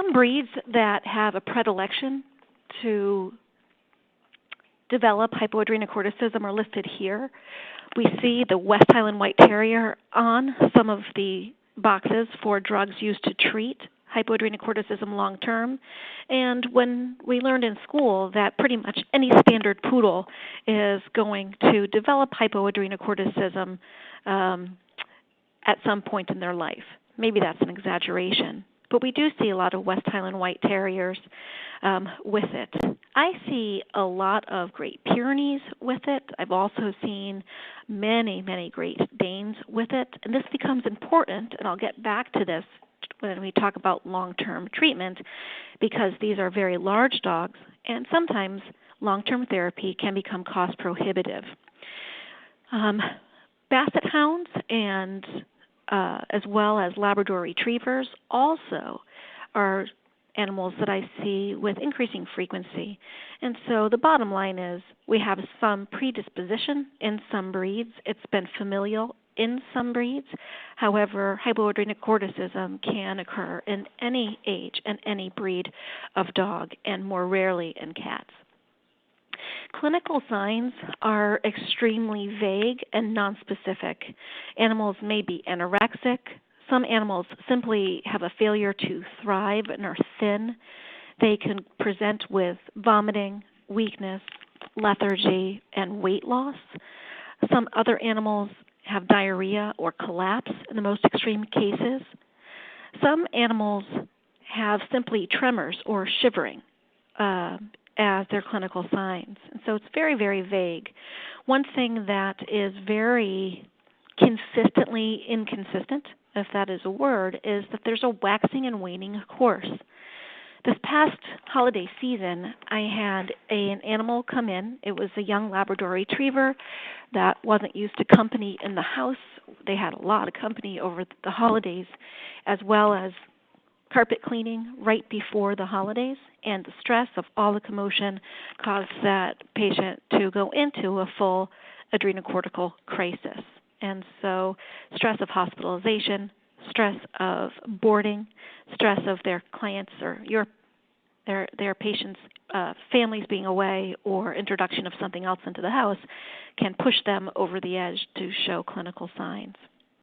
some breeds that have a predilection to develop hypoadrenocorticism are listed here. We see the West Highland White Terrier on some of the boxes for drugs used to treat hypoadrenocorticism long term. And when we learned in school that pretty much any standard poodle is going to develop hypoadrenocorticism at some point in their life. Maybe that's an exaggeration, but we do see a lot of West Highland White Terriers with it. I see a lot of Great Pyrenees with it. I've also seen many, many Great Danes with it, and this becomes important, and I'll get back to this when we talk about long-term treatment, because these are very large dogs, and sometimes long-term therapy can become cost prohibitive. Basset hounds and as well as Labrador retrievers also are animals that I see with increasing frequency. And so the bottom line is we have some predisposition in some breeds. It's been familial in some breeds. However, hypoadrenocorticism can occur in any age and any breed of dog, and more rarely in cats. Clinical signs are extremely vague and nonspecific. Animals may be anorexic. Some animals simply have a failure to thrive and are thin. They can present with vomiting, weakness, lethargy, and weight loss. Some other animals have diarrhea or collapse in the most extreme cases. Some animals have simply tremors or shivering as their clinical signs. And so it's very, very vague. One thing that is very consistently inconsistent, if that is a word, is that there's a waxing and waning course. This past holiday season, I had an animal come in. It was a young Labrador retriever that wasn't used to company in the house. They had a lot of company over the holidays, as well as carpet cleaning right before the holidays, and the stress of all the commotion caused that patient to go into a full adrenocortical crisis. And so stress of hospitalization, stress of boarding, stress of their clients or their patients' families being away, or introduction of something else into the house can push them over the edge to show clinical signs.